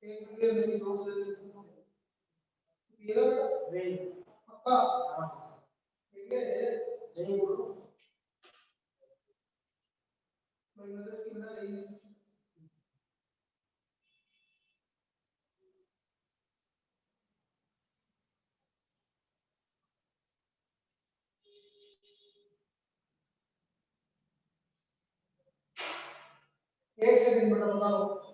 एक वीडियो मेरी दोस्त ले लेती हूँ ये पक्का ठीक है नहीं बोलो भाई मेरे सिमरा नहीं है एक सेकंड बेटा बताओ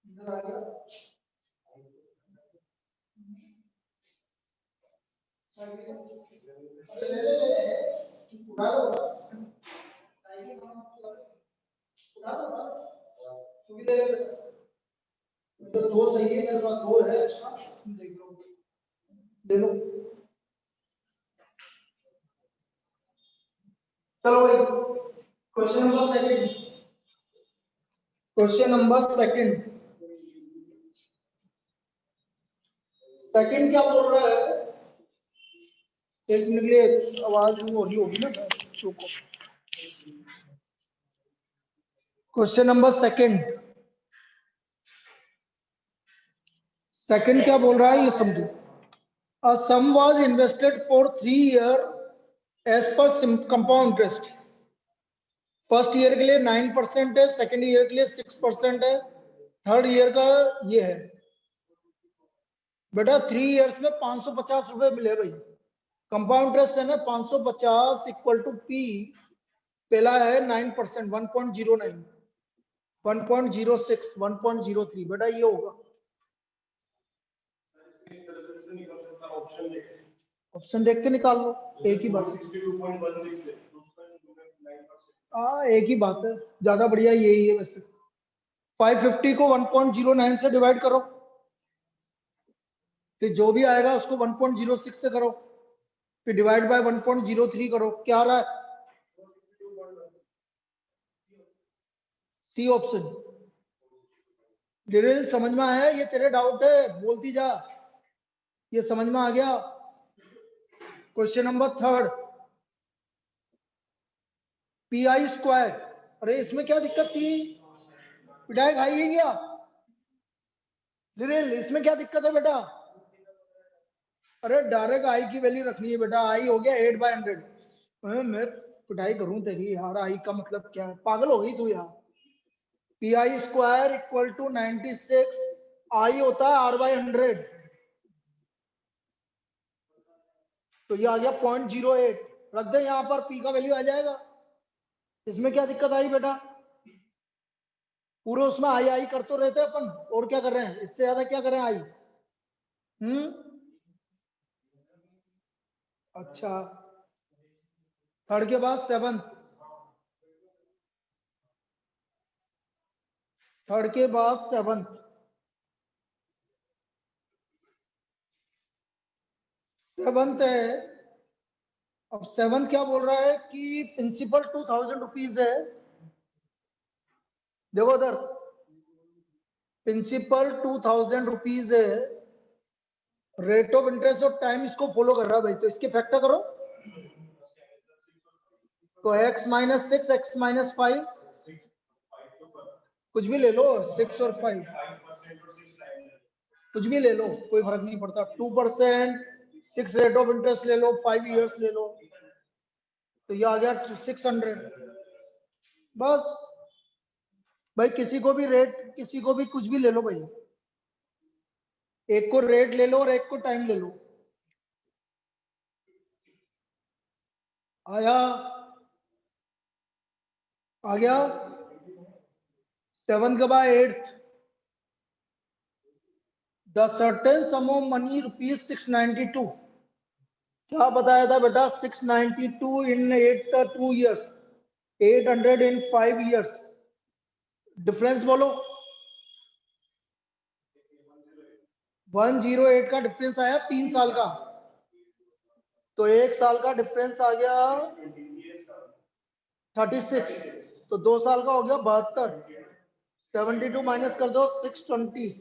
इधर आ गया अरे ले ले ले उठा लो साइकिल उठा लो सुविधा तो दो सही है मेरे पास दो है एक्स्ट्रा देख लो ले लो चलो भाई question number second question number second second क्या बोल रहा है एक मिनट के लिए आवाज हो रही होगी ना चुप क्वेश्चन नंबर सेकंड सेकंड क्या बोल रहा है ये समझो a sum was invested for 3 year as per compound interest first year के लिए 9% है सेकंड ईयर के लिए 6% है थर्ड ईयर का ये है बेटा 3 इयर्स में 550 रुपए मिले भाई कंपाउंड इंटरेस्ट है ना 550 इक्वल टू पी पहला है 9% 1.09 1.06 1.03 बेटा ये होगा ऑप्शन देख के निकाल लो एक ही बात एक ही बात है ज्यादा बढ़िया यही है वैसे 550 को 1.09 से डिवाइड करो फिर जो भी आएगा उसको 1.06 से करो फिर डिवाइड बाय 1.03 करो क्या आ रहा है सी ऑप्शन डिटेल समझ में आया ये तेरे डाउट है बोलती जा ये समझ में आ गया question number third P I square अरे इसमें क्या दिक्कत थी पिटाई खाई है क्या डिटेल इसमें क्या दिक्कत है बेटा अरे डायरेक्ट आई की वैल्यू रखनी है बेटा आई हो गया 8/100 मैं पिटाई करूं तेरी यार आई का मतलब क्या है पागल हो गई तू यार P I square equal to 96 I होता है R/100 तो ये आ गया 0.08 रख दे यहाँ पर पी का वैल्यू आ जाएगा इसमें क्या दिक्कत आई बेटा पूरे उसमें आई आई करते रहते अपन और क्या कर रहे हैं इससे ज्यादा क्या करें आई अच्छा थर्ड के बाद सेवंथ थर्ड के बाद सेवंथ सेवंथ है अब सेवंथ क्या बोल रहा है कि प्रिंसिपल 2000 रुपीज है देखो उधर प्रिंसिपल 2000 रुपीज है rate of interest of time इसको फॉलो कर रहा है भाई तो इसके फैक्टर करो तो x-6 x-5 कुछ भी ले लो 6 और 5 कुछ भी ले लो कोई फर्क नहीं पड़ता 2% 6 रेट ऑफ इंटरेस्ट ले लो 5 इयर्स ले लो तो ये आ गया 600 बस भाई किसी को भी रेट किसी को भी कुछ भी ले लो भाई एक को रेट ले लो और एक को टाइम ले लो आया आ गया 7 के बाद 8 the certain some of money rupees 692 क्या बताया था बेटा 692 इन 2 इयर्स 800 इन 5 इयर्स डिफरेंस बोलो 108 का डिफरेंस आया 3 साल का तो 1 साल का डिफरेंस आ गया 36, तो 2 साल का हो गया 72। 72 माइनस कर दो 620।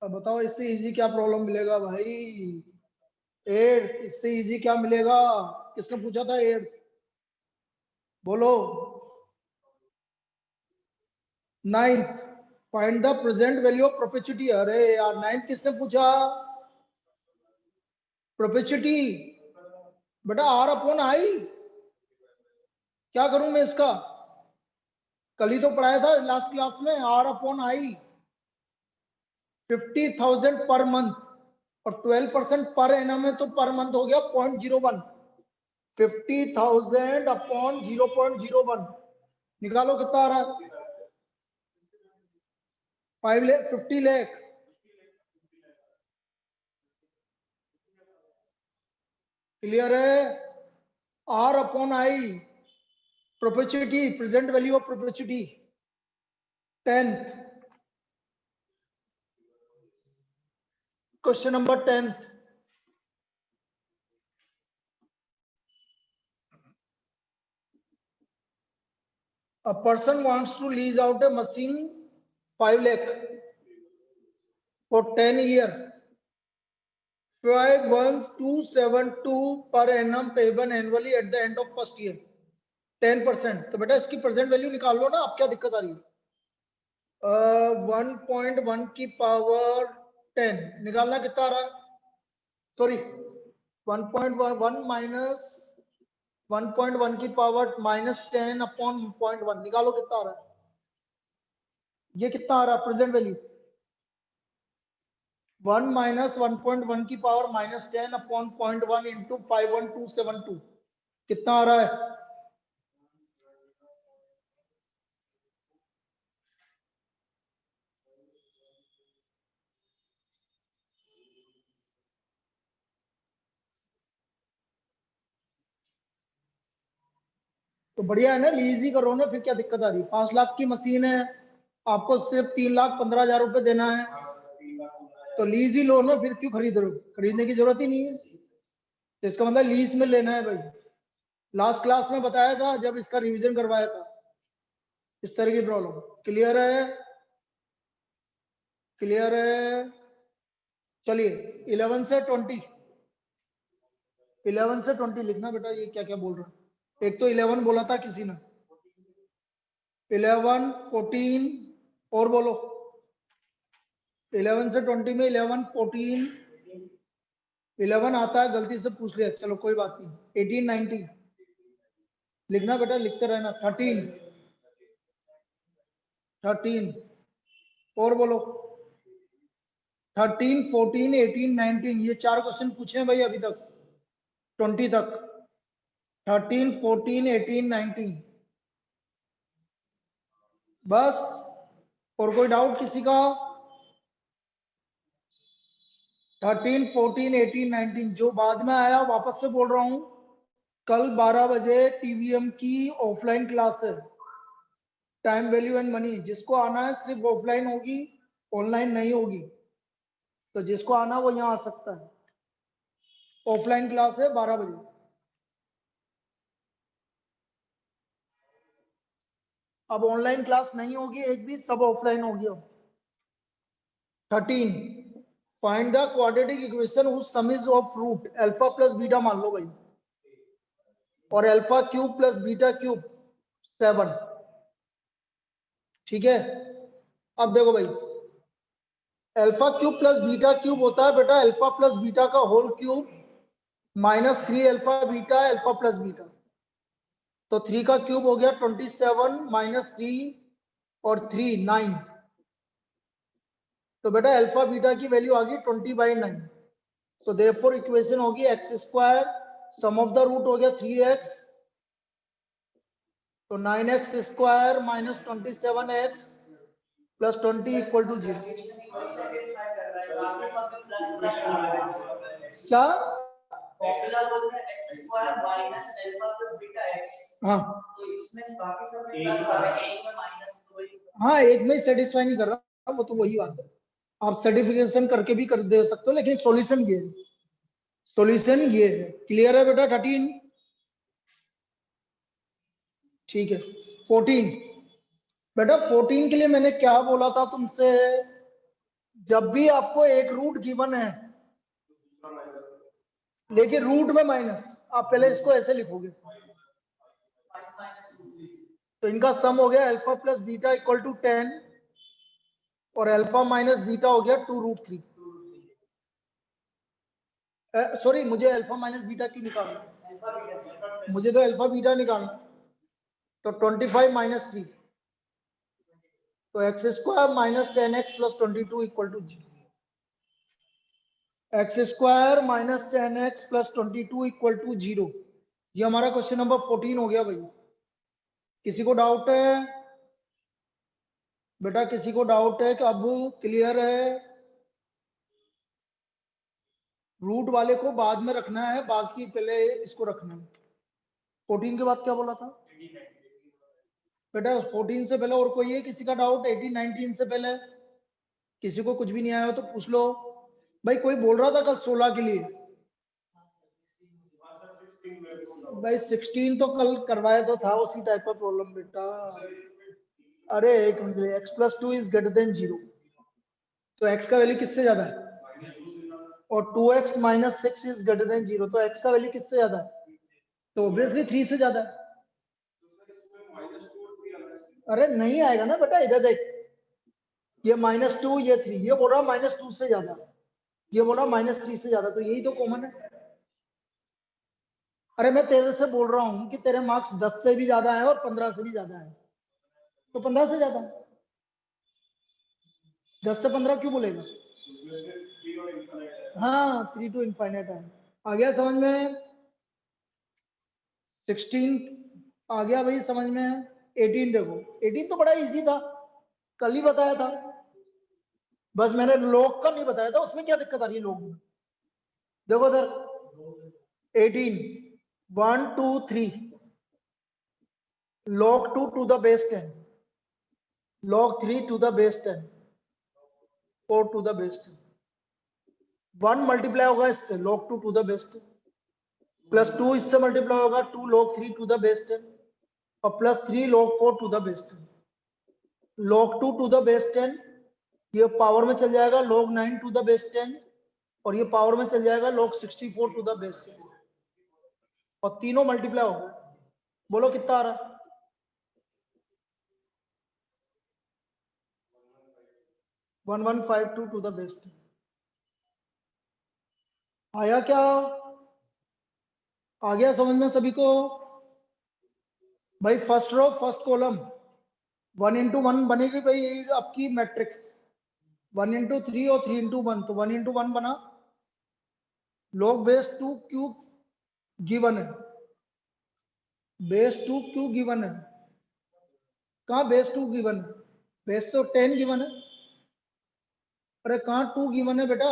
अब बताओ इससे इजी क्या प्रॉब्लम मिलेगा भाई? 8, इससे इजी क्या मिलेगा? किसने पूछा था 8? बोलो। 9, find the present value of perpetuity. अरे यार 9 किसने पूछा? परपेचुइटी बेटा R/I। क्या करूं मैं इसका? कल ही तो पढ़ाया था लास्ट क्लास में। R/I 50,000 पर मंथ, और 12% पर एनम है, तो पर मंथ हो गया 0.01। 50,000 अपॉन 0.01 निकालो कितना आ रहा है? 5 लाख 50 लाख। क्लियर है? R/I perpetuity, present value of perpetuity 10th। Question number 10th। A person wants to lease out a machine 5 lakh for 10 years. 51272 per annum payable annually at the end of first year. 10%। तो बेटा इसकी present value निकाल लो ना। अब क्या दिक्कत आ रही है? 1.1 की पावर 10 निकालना कितना आ रहा है? सॉरी 1.1 माइनस 1.1 की पावर -10 अपॉन 0.1 निकालो कितना आ रहा है? ये कितना आ रहा है प्रेजेंट वैल्यू? 1 माइनस 1.1 की पावर -10 अपॉन 0.1 इंटू 51272 कितना आ रहा है? तो बढ़िया है ना, लीज ही करो ना, फिर क्या दिक्कत आ रही है? 5 लाख की मशीन है, आपको सिर्फ 3,15,000 रुपए देना है, तो लीज ही लो ना, फिर क्यों खरीद रहे हो? खरीदने की जरूरत ही नहीं है। तो इसका मतलब लीज में लेना है भाई। लास्ट क्लास में बताया था जब इसका रिवीजन करवाया था, इस तरह की प्रॉब्लम। क्लियर है? क्लियर है? चलिए 11 से 20, 11 से 20 लिखना बेटा। ये क्या क्या बोल रहा है? एक तो 11 बोला था किसी ने, 11, 14 और बोलो। 11 से 20 में 11, 14, 11 आता है, गलती से पूछ लिया, चलो कोई बात नहीं। 18, 19 लिखना बेटा, लिखते रहना। 13, 13 और बोलो। 13, 14, 18, 19 ये 4 क्वेश्चन पूछे हैं भाई अभी तक 20 तक। 13, 14, 18, 19 बस। और कोई डाउट किसी का? 13, 14, 18, 19 जो बाद में आया, वापस से बोल रहा हूं, कल 12 बजे टीवीएम की ऑफलाइन क्लास है, टाइम वैल्यू एंड मनी। जिसको आना है सिर्फ ऑफलाइन होगी, ऑनलाइन नहीं होगी। तो जिसको आना वो यहाँ आ सकता है। ऑफलाइन क्लास है 12 बजे। अब ऑनलाइन क्लास नहीं होगी एक भी, सब ऑफलाइन होगी अब। 13, find the quadratic equation whose sum is of root alpha plus beta मान लो भाई, और alpha cube plus beta cube 7। ठीक है? अब देखो भाई, alpha cube plus beta cube होता है बेटा अल्फा प्लस बीटा का whole cube -3 alpha beta alpha plus beta. तो 3 का क्यूब हो गया 27 -3 और 3 9। तो बेटा अल्फा बीटा की वैल्यू आ गई 20/9। तो देयरफॉर इक्वेशन होगी x², some of the root हो गया 3x, तो 9x² - 27x plus 20 equal to 0। क्या? हाँ हाँ, एक में सेटिस्फाई नहीं कर रहा, वो तो वही बात है। आप सर्टिफिकेशन करके भी कर दे सकते हो, लेकिन सॉल्यूशन ये है, सॉल्यूशन ये है। क्लियर है बेटा? 13 ठीक है 14। बेटा 14 के लिए मैंने क्या बोला था तुमसे, जब भी आपको एक रूट गिवन है लेकिन रूट में माइनस, आप पहले इसको ऐसे लिखोगे, तो इनका सम हो गया alpha plus beta equal to 10 और अल्फा माइनस बीटा हो गया 2√3। सॉरी, मुझे अल्फा माइनस बीटा क्यों निकालना, मुझे तो अल्फा बीटा निकालना। तो 25 माइनस 3, तो x square minus 10x plus 22 equal to 0। X square minus 10x plus 22 equal to 0। ये हमारा क्वेश्चन नंबर 14 हो गया भाई। किसी को डाउट है बेटा, किसी को डाउट है कि अब क्लियर है? रूट वाले को बाद में रखना है, बाकी पहले इसको रखना है। 14 के बाद क्या बोला था बेटा? 14 से पहले और कोई है किसी का डाउट? 18 19 से पहले किसी को कुछ भी नहीं आया हो तो पूछ लो भाई। कोई बोल रहा था कल 16 के लिए भाई, 16 तो कल करवाया तो था, उसी टाइप का प्रॉब्लम बेटा। अरे एक minute, x plus 2 is greater than 0, तो एक्स का वैल्यू किससे ज्यादा है? और 2x minus 6 is greater than 0, तो एक्स का वैल्यू किससे ज्यादा है? तो ऑब्वियसली 3 से ज्यादा है। अरे नहीं आएगा ना बेटा, इधर देख, ये -2 ये 3, ये बोल रहा -2 से ज्यादा, ये बोल रहा -3 से ज्यादा, तो यही तो कॉमन है। अरे मैं तेरे से बोल रहा हूँ कि तेरे मार्क्स 10 से भी ज्यादा है और 15 से भी ज्यादा है, तो 15 से ज्यादा है। 10 से 15 क्यों बोलेगा? हाँ 3 to इनफाइनाइट है। आ गया समझ में? 16 आ गया भाई समझ में? 18 देखो, 18 तो बड़ा इजी था, कल ही बताया था। बस मैंने लॉग का नहीं बताया था, उसमें क्या दिक्कत आ रही है लॉग में? देखो sir 18 1 2 3 log 2 to the base 10, log 3 to the base 10, 4 to the base 10। 1 multiply होगा इससे log 2 to the base 10, plus 2 इससे मल्टीप्लाई होगा 2 log 3 to the base 10, और plus 3 log 4 to the base 10। log 2 to the base 10 ये power में चल जाएगा log 9 to the base 10, और ये पावर में चल जाएगा log 64 to the base 10, और तीनों मल्टीप्लाई होगा। बोलो कितना आ रहा है? 1152 to the base 10। आया क्या? आ गया समझ में सभी को? भाई first row first column 1 into 1 बनेगी भाई आपकी मैट्रिक्स, 1 into 3 और 3 into 1, तो 1 into 1 बना। log बेस 2 क्यूब गिवन है, बेस 2 क्यूब गिवन है, कहाँ बेस 2 गिवन है? बेस तो 10 गिवन है। अरे कहाँ 2 गिवन है बेटा?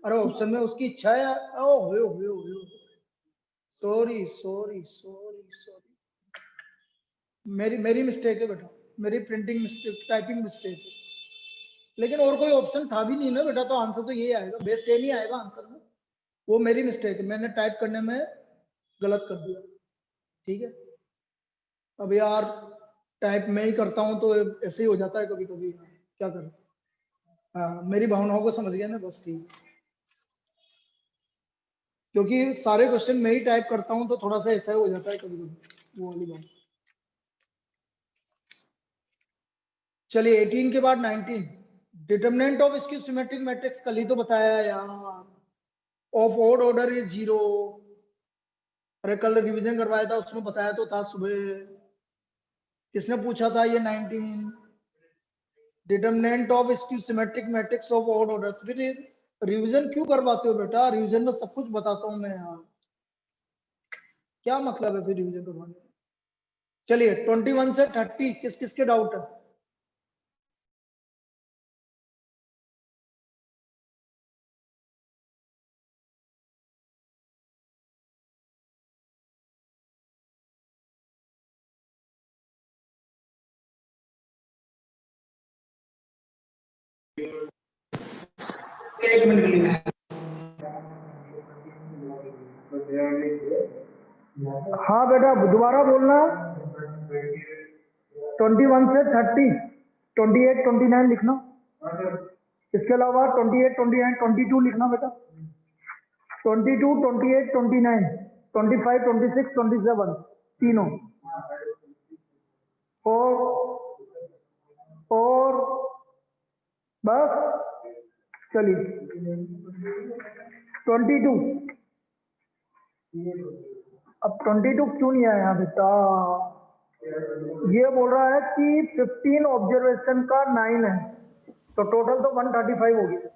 अरे ऑप्शन में उसकी इच्छा है। ओ हो सॉरी सॉरी सॉरी सॉरी, मेरी मेरी मिस्टेक है बेटा, मेरी प्रिंटिंग मिस्टेक, टाइपिंग मिस्टेक है। लेकिन और कोई ऑप्शन था भी नहीं ना बेटा, तो आंसर तो ये आएगा, बेस 10 ही आएगा आंसर में। वो मेरी मिस्टेक है, मैंने टाइप करने में गलत कर दिया। ठीक है, अब यार टाइप मैं ही करता हूँ तो ऐसे ही हो जाता है कभी कभी, क्या करूँ। हाँ मेरी भावनाओं को समझ गया ना, बस ठीक। क्योंकि सारे क्वेश्चन मैं ही टाइप करता हूँ तो थोड़ा सा ऐसा ही हो जाता है कभी कभी, वो वाली बात। चलिए 18 के बाद 19, डिटरमिनेंट ऑफ इसकी सिमेट्रिक मैट्रिक्स कल ही तो बताया है यार, ऑफ ऑड ऑर्डर इज 0। अरे कल रिवीजन करवाया था, उसमें बताया तो था सुबह। किसने पूछा था ये? 19, डिटरमिनेंट ऑफ इसकी symmetric matrix of odd order. तो फिर रिवीजन क्यों करवाते हो बेटा? रिवीजन में सब कुछ बताता हूँ मैं यार, क्या मतलब है फिर रिवीजन करवाने का? चलिए 21 से 30 किस किस के डाउट है? एक मिनट के लिए हाँ बेटा दोबारा बोलना। 21 से 30, 28, 29 लिखना। इसके अलावा 28, 29, 22 लिखना बेटा। 22, 28, 29, 25, 26, 27 तीनों। और बस चलिए 22। अब 22 क्यों नहीं आया बेटा? ये बोल रहा है कि 15 ऑब्जर्वेशन का 9 है, तो टोटल तो 135 हो गया।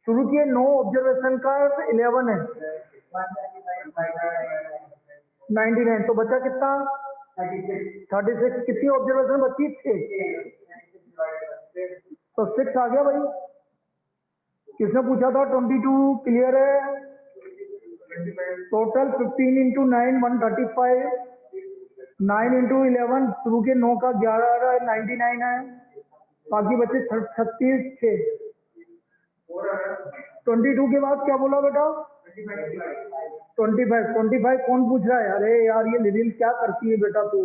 शुरू किए 9 ऑब्जर्वेशन का 11 है, 99, तो बचा कितना? 36। कितनी ऑब्जर्वेशन बची? 6, तो 6 आ गया भाई। किसने पूछा था? 22 क्लियर है। टोटल 15 इंटू 9 135, 9 इंटू 11 शुरू के 9 का 11 99 है, बाकी बचे 36 6। 22 के बाद क्या बोला बेटा? 25 कौन पूछ रहा है? अरे यार ये लिरिल क्या करती है बेटा तू?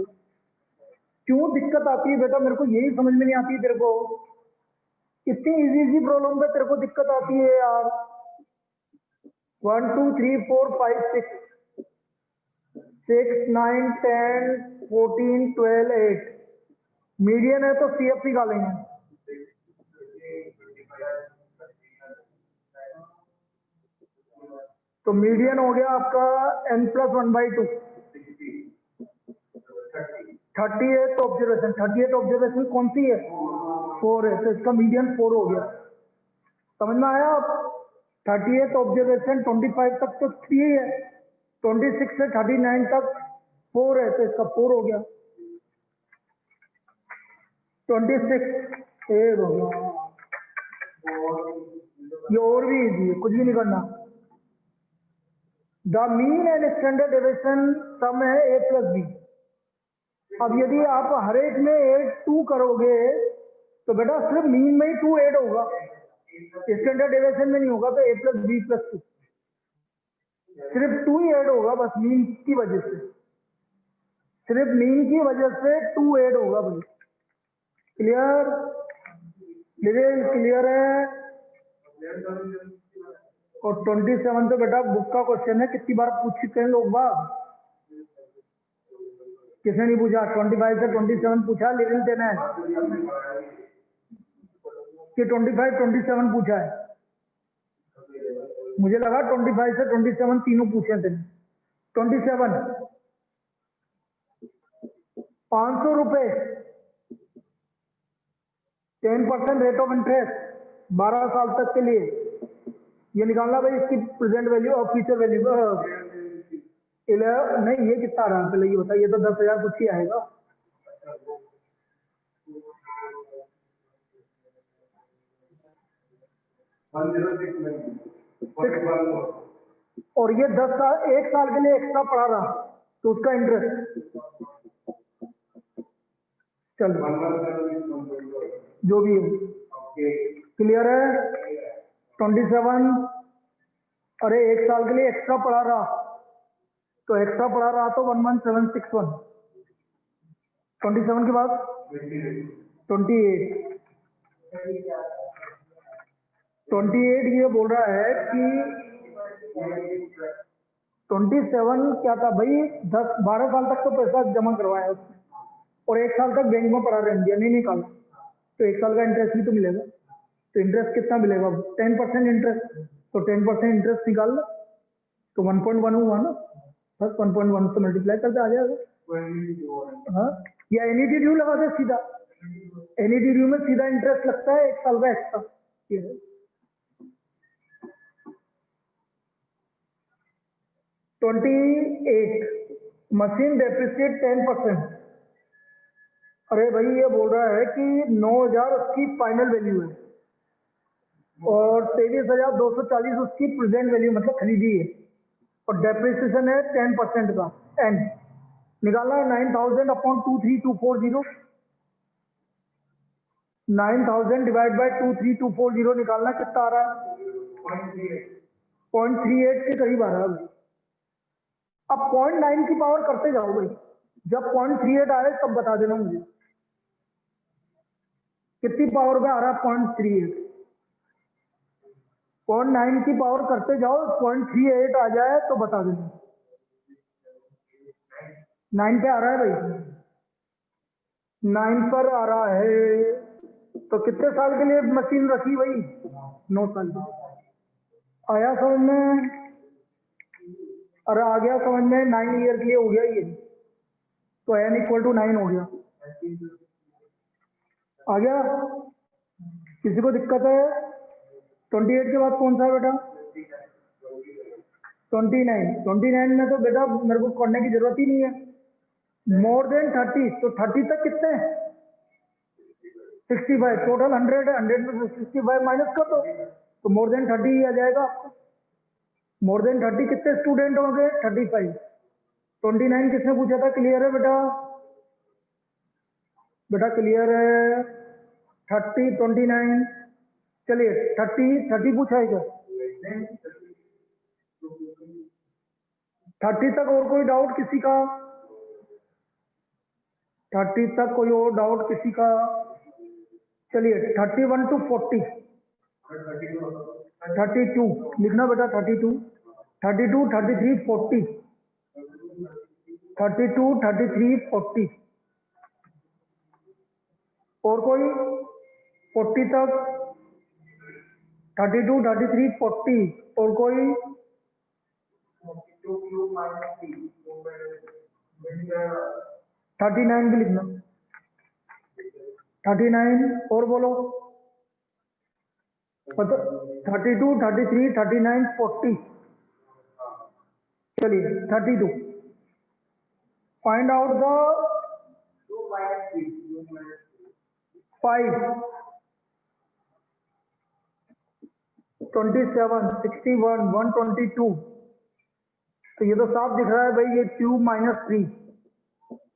क्यों दिक्कत आती है बेटा? मेरे को यही समझ में नहीं आती तेरे को। इतनी इजी प्रॉब्लम पे तेरे को दिक्कत आती है यार। 1 2 3 4 5 6 6 9 10 14 12 8 मीडियन है तो सीएफ निकालेंगे। तो मीडियन हो गया आपका n+1/2, 38 ऑब्जर्वेशन। 38 ऑब्जर्वेशन कौन सी है? 4 है, तो इसका मीडियन 4 हो गया। समझ में आया आप? 38 ऑब्जर्वेशन 25 तक तो 3 है, 26 से 39 तक 4 है, तो इसका 4 हो गया। 26 ये और भी इजी है, कुछ भी नहीं करना। The mean and standard deviation sum है a+b। अब यदि आप हर एक में ऐड 2 करोगे तो बेटा सिर्फ मीन में ही 2 ऐड होगा, स्टैंडर्ड डेविएशन में नहीं होगा। तो a+b+2 सिर्फ 2 ही ऐड होगा, बस मीन की वजह से, सिर्फ मीन की वजह से 2 ऐड होगा भाई। क्लियर? क्लियर है? और 27 तो बेटा बुक का क्वेश्चन है, कितनी बार पूछ चुके हैं लोग बाग? किसने नहीं पूछा? 25 से 27 पूछा, लिरिल देना है कि 25 27 पूछा है? मुझे लगा 25 से 27 तीनों पूछे थे। 27 500 रुपए 10% रेट ऑफ इंटरेस्ट 12 साल तक के लिए। ये निकालना भाई, इसकी प्रेजेंट वैल्यू और फ्यूचर वैल्यू। नहीं, ये कितना रहा पहले ये बताइए। तो 10,000 कुछ ही आएगा। और ये 10 साल 1 साल के लिए एक्स्ट्रा पड़ा रहा तो उसका इंटरेस्ट चल जो भी है। क्लियर है? 27 अरे 1 साल के लिए एक्स्ट्रा पड़ा रहा, तो एक्स्ट्रा पड़ा रहा तो 11761। 27 के बाद 28 ये बोल रहा है कि 27 क्या था भाई? 10-12 साल तक तो पैसा जमा करवाया उसने और 1 साल तक बैंक में पड़ा रहने दिया, नहीं निकाला, तो 1 साल का इंटरेस्ट भी तो मिलेगा। तो इंटरेस्ट कितना मिलेगा? 10% इंटरेस्ट, तो 10% इंटरेस्ट निकाल लो तो 1.1 हुआ ना, बस 1.1 से मल्टीप्लाई करते आ जाएगा। हाँ, या एनईडी ड्यू लगा दे सीधा। एनईडी ड्यू में सीधा इंटरेस्ट लगता है 1 साल का एक्स्ट्रा। 28 machine depreciate 10%। अरे भाई ये बोल रहा है कि 9,000 उसकी फाइनल वैल्यू है और 23,240 उसकी प्रेजेंट वैल्यू मतलब खरीदी है, और डेप्रिसिएशन है 10% का। एंड निकालना है 9,000 अपॉन 23240। 9,000 डिवाइड बाय 23240 निकालना, कितना आ रहा है? 0.38 के करीब आ रहा है। अब 0.9 की पावर करते जाओ भाई, जब 0.38 आए तब बता देना मुझे कितनी पावर में आ रहा है 0.38। 0.9 की पावर करते जाओ, 0.38 आ जाए तो बता देना। 9 पे आ रहा है भाई, 9 पर आ रहा है। तो कितने साल के लिए मशीन रखी भाई? 9 साल की। आया समझ में? अरे आ गया समझ में, 9 ईयर के लिए हो गया ये, तो n इक्वल टू 9 हो गया। आ गया? किसी को दिक्कत है? 28 के बाद कौन सा है बेटा? 29। 29 में तो बेटा मेरे को करने की जरूरत ही नहीं है। मोर देन 30, तो 30 तक कितने हैं? 65। टोटल 100 है, 100 में 65 माइनस कर दो तो मोर देन 30 ही आ जाएगा आपको। मोर देन 30 कितने स्टूडेंट होंगे? 35। 29 किसने पूछा था? क्लियर है बेटा? बेटा क्लियर है? 30, 29। चलिए 30 पूछा है क्या? 30 तक और कोई डाउट किसी का? 30 तक कोई और डाउट किसी का? चलिए 31 टू 40, 32 लिखना बेटा। 32, 32, 33, 40, 32, 33, 40। और कोई? 40 तक, 32, 33, 40। और कोई? 39 भी लिखना। 39 और बोलो। 32, 33, 39, 40। चलिए 32। Find out the 5, 27, 61, 122। तो ये तो साफ दिख रहा है भाई, ये cube minus 3,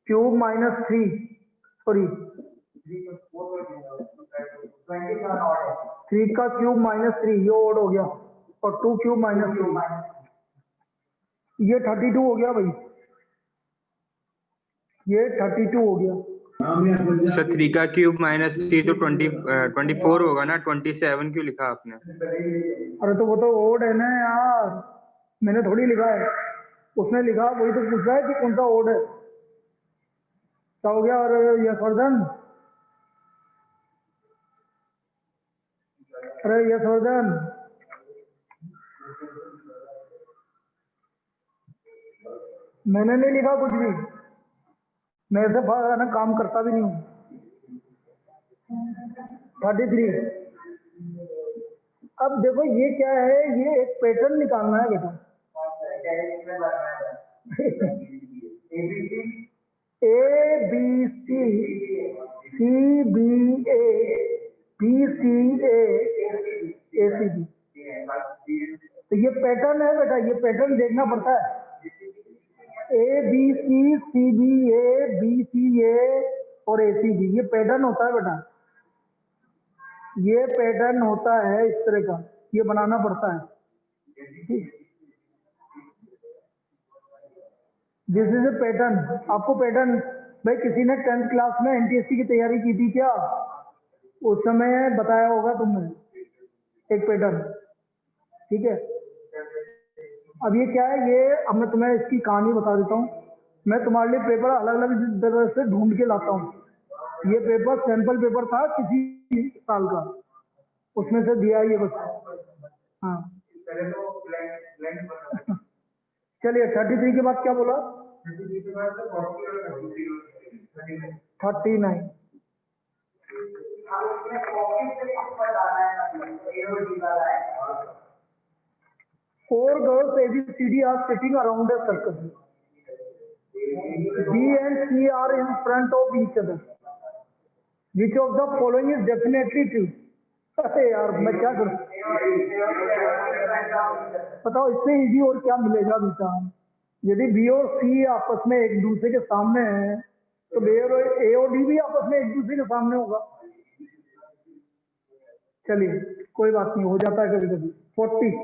cube minus 3, sorry 3 का क्यूब माइनस 3, ये ओड हो गया। और 2 क्यूब माइनस 3, ये 32 हो गया भाई, ये 32 हो गया। सर 3 का क्यूब माइनस 3 तो 24 होगा ना? 27 क्यों लिखा आपने? अरे तो वो तो ओड है ना यार, मैंने थोड़ी लिखा है, उसने लिखा। वही तो पूछ रहा है कि कौन सा ओड है। क्या हो गया? और यशवर्धन, अरे यशवर्धन, मैंने नहीं लिखा कुछ भी, मैं ऐसे ना काम करता भी नहीं हूँ। 33। अब देखो ये क्या है, ये एक पैटर्न निकालना है बेटा। A B C, C B A, B C A, C B. तो ये पैटर्न है बेटा, ये पैटर्न देखना पड़ता है। A B C, C B A, B C A और ए सी बी, ये पैटर्न होता है बेटा। ये पैटर्न होता है इस तरह का, ये बनाना पड़ता है। This is a pattern. आपको पैटर्न भाई किसी ने 10th क्लास में एनटीएससी की तैयारी की थी क्या? उस समय बताया होगा तुमने एक पैटर्न, ठीक है। अब ये क्या है, ये अब मैं तुम्हें इसकी कहानी बता देता हूँ। मैं तुम्हारे लिए पेपर अलग अलग तरह से ढूंढ के लाता हूँ। ये पेपर सैंपल पेपर था किसी साल का, उसमें से दिया ये बस। हाँ चलिए 33 के बाद क्या बोला? 39। Four girls ABCD are sitting around a circle. B and C are in front of each other. Which of the following is definitely true? अरे यार मैं क्या करूं, बताओ इससे इजी और क्या मिलेगा बेटा। यदि बी और सी आपस में एक दूसरे के सामने है तो ए और डी भी आपस में एक दूसरे के सामने होगा। चलिए कोई बात नहीं, हो जाता है कभी कभी। 40,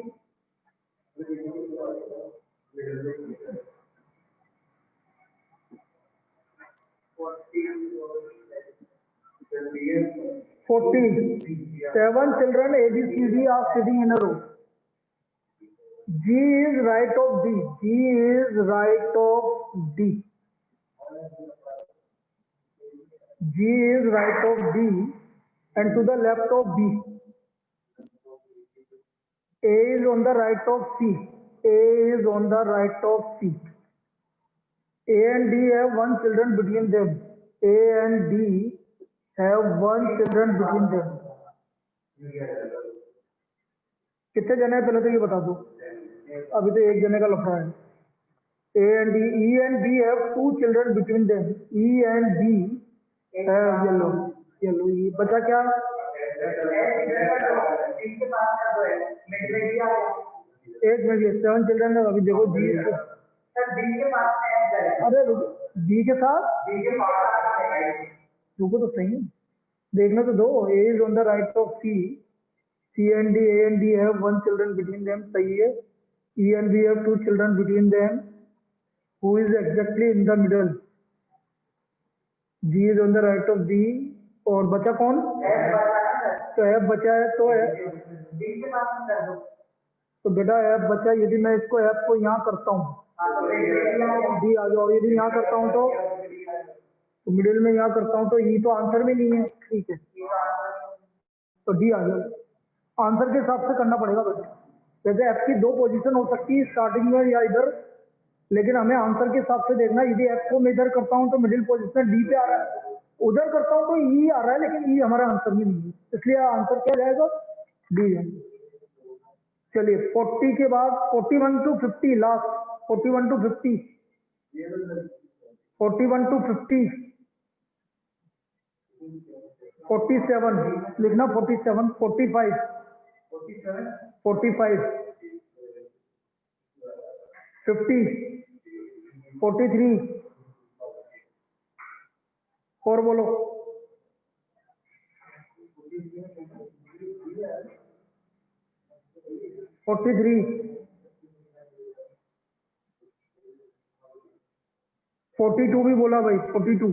40. 7 children A, B, C, D are sitting in a row. G is right of D. G is right of D. G is right of D and to the left of B. A is on the right of C. A is on the right of C. A and D have one children between them. A and D have one children between them. कितने जने हैं पहले तो ये बता दो, अभी तो एक जने का लफड़ा है. A and D, E and B have two children between them. E and B have yellow E. बचा क्या? एक मिनट, 7 चिल्ड्रन है. अभी देखो D के पास, अरे D के साथ रुको तो सही, देखना तो दो. A is on the right of C. C and D, A and D have one children between them. सही है. E and B have two children between them. Who is exactly in the middle? G is on the right of D. और बचा कौन? तो F बचा है, तो तो बेटा F बचा. यदि मैं इसको F को यहाँ करता हूँ, D आ जाओ. यदि यहाँ करता हूँ तो मिडिल में यहाँ करता हूँ तो E तो आंसर में नहीं है. ठीक है, तो D आ जाओ. आंसर के हिसाब से करना पड़ेगा बेटा. वैसे F की दो पोजीशन हो सकती है, स्टार्टिंग में या इधर, लेकिन हमें आंसर के हिसाब से देखना. यदि F को मैं इधर करता हूँ तो मिडिल पोजीशन D पे आ रहा है, उधर करता हूँ तो E आ रहा है, लेकिन E हमारा आंसर में नहीं है, इसलिए आंसर क्या जाएगा? D है. चलिए 40 के बाद 41 to 50 लास्ट. 41 to 50, 41 to 50, 47 लिखना. 47, 45, 45, 50, 43. और बोलो. 43, 42 भी बोला भाई. 42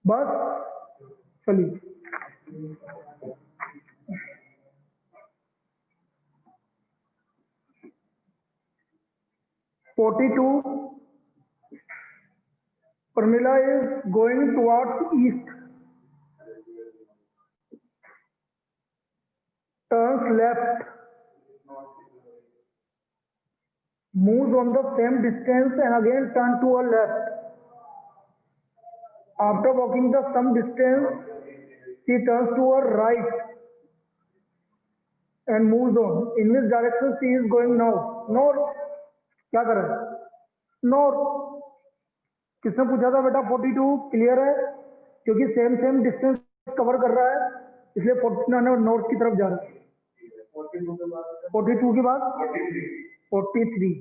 बस. चलिए 42. Pramila is going towards east. Turns left. Moves on the same distance and again turn to her left. After walking the some distance, she turns to her right and moves on. In which direction she is going now? North. क्या कर रहा है? North. किसने पूछा था बेटा? 42 clear है, क्योंकि सेम डिस्टेंस कवर कर रहा है, इसलिए 49 नॉर्थ की तरफ जा रहा है. 42 के बाद 43.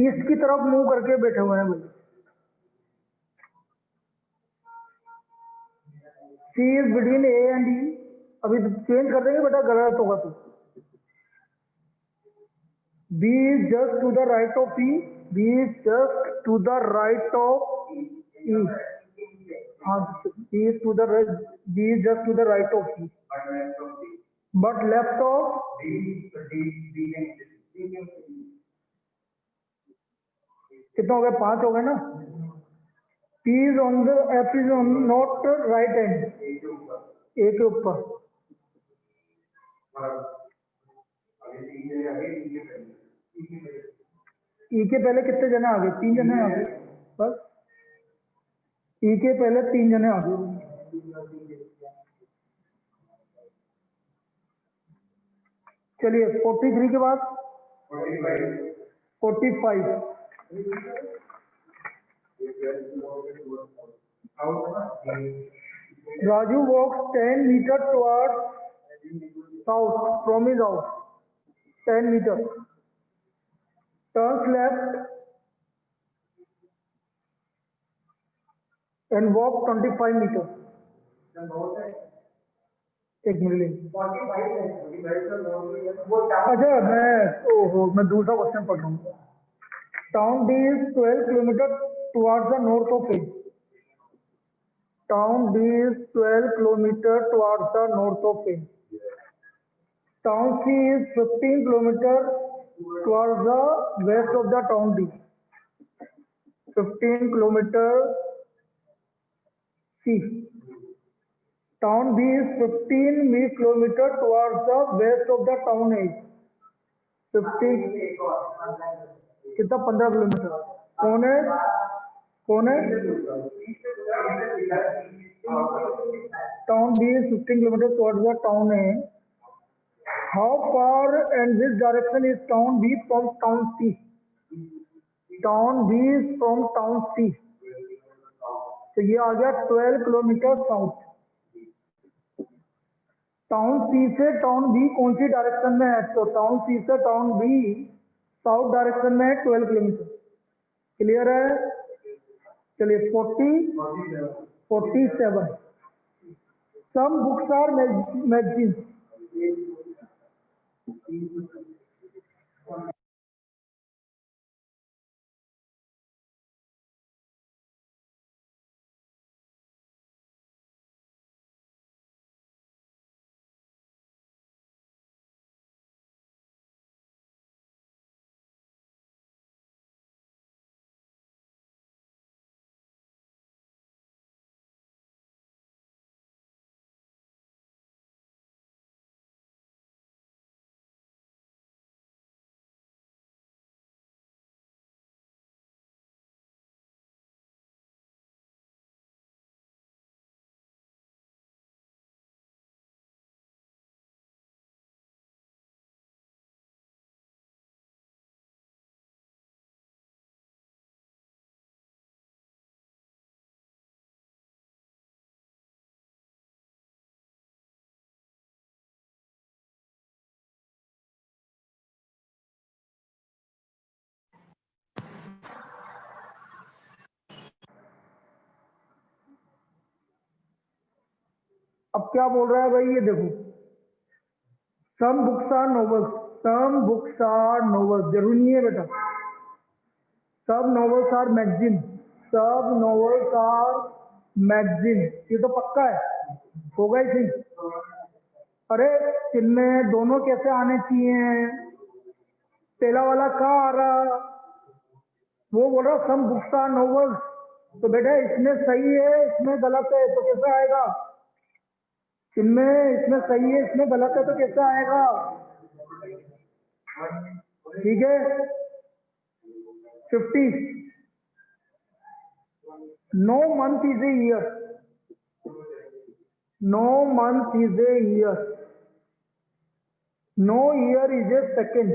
ईस्ट की तरफ मूव करके बैठे हुए हैं भाई. C is between A and E. अभी चेंज कर देंगे बेटा, गलत होगा तो. B is just to the right of E. B is just to the right of E. हाँ, B is to the right. B is just to the right of E. But left of कितना हो गया? 5 हो गए ना. P is on the F is on not right hand. A के ऊपर. E के पहले कितने जने आ गए? 3 जने आ गए बस. E के पहले 3 जने आ गए. चलिए 43 के बाद 45. Raju walks 10 meters towards south from his house. 10 meters. Turns left and walks 25 meters. एक मिनट। अच्छा मैं दूसरा क्वेश्चन पढ़ रहा हूँ। Town D is 12 kilometre towards the north of A. Town D is 12 kilometre towards the north of A. Town C is 15 kilometre towards the west of the town D. 15 kilometre C. Town B is 15 kilometre towards the west of the town A। 15 कितना 15 kilometre. कौन है town B is 15 kilometre towards the town A। How far and which direction is town B from town C? Town B is from town C। तो ये आ गया 12 kilometre south. Town सी से town B कौन सी direction में है? तो town सी से town B south direction में है 12 किलोमीटर। क्लियर है? चलिए 47। Some books are magazine. अब क्या बोल रहा है भाई, ये देखो। Some books are novels. Some books are novels जरूरी नहीं है बेटा। सब नॉवेल्स आर मैगजीन। सब नॉवेल्स आर मैगजीन, ये तो पक्का है, होगा ही सही। अरे इनमें दोनों कैसे आने चाहिए? पहला वाला कहाँ आ रहा? वो बोल रहा सम बुक्स आर नॉवेल्स। तो बेटा इसमें सही है, इसमें गलत है, तो कैसे आएगा? इसमें सही है, इसमें गलत है, तो कैसे आएगा? ठीक है। 50। No month is a year. No month is a year. No year is a second.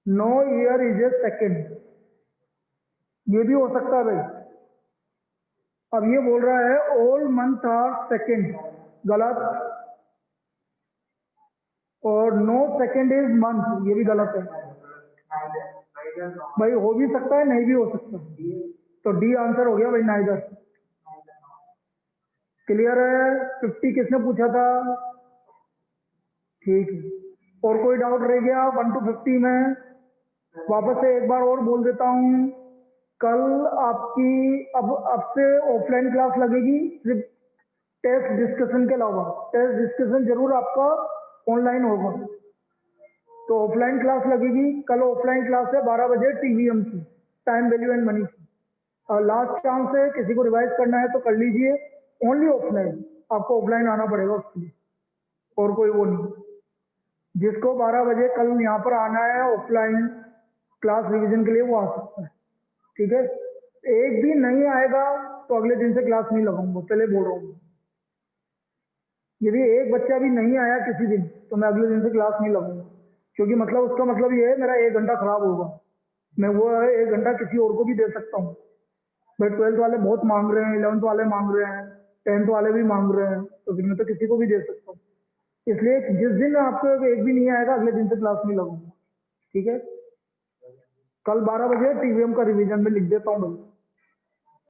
No year is a second, ये भी हो सकता है भाई। अब ये बोल रहा है ऑल मंथ आर सेकेंड, गलत। और नो सेकेंड इज मंथ, ये भी गलत है भाई। हो भी सकता है, नहीं भी हो सकता, तो डी आंसर हो गया भाई, नाइदर। क्लियर है? 50 किसने पूछा था? ठीक है। और कोई डाउट रह गया 1 to 50 में? वापस से एक बार और बोल देता हूं, कल आपकी अब से ऑफलाइन क्लास लगेगी, सिर्फ टेस्ट डिस्कशन के अलावा। टेस्ट डिस्कशन जरूर आपका ऑनलाइन होगा, तो ऑफलाइन क्लास लगेगी। कल ऑफलाइन क्लास है 12 बजे टीवीएम की, टाइम वैल्यू एंड मनी की। और लास्ट चांस है, किसी को रिवाइज करना है तो कर लीजिए। ओनली ऑफलाइन, आपको ऑफलाइन आना पड़ेगा उसके लिए, और कोई वो नहीं। जिसको 12 बजे कल यहाँ पर आना है ऑफलाइन क्लास रिवीजन के लिए, वो आ सकता है। ठीक है। एक भी नहीं आएगा तो अगले दिन से क्लास नहीं लगाऊंगा, पहले बोल रहा हूँ। यदि एक बच्चा भी नहीं आया किसी दिन, तो मैं अगले दिन से क्लास नहीं लगाऊंगा, क्योंकि मतलब उसका मतलब ये है मेरा 1 घंटा खराब होगा। मैं वो 1 घंटा किसी और को भी दे सकता हूँ भाई। 12th वाले बहुत मांग रहे हैं, 11th वाले मांग रहे हैं, 10th वाले भी मांग रहे हैं, तो फिर मैं तो किसी को भी दे सकता हूँ। इसलिए जिस दिन आपको एक भी नहीं आएगा, अगले दिन से क्लास नहीं लगाऊंगा। ठीक है। कल 12 बजे टीवीएम का रिवीजन में लिख देता हूँ भाई।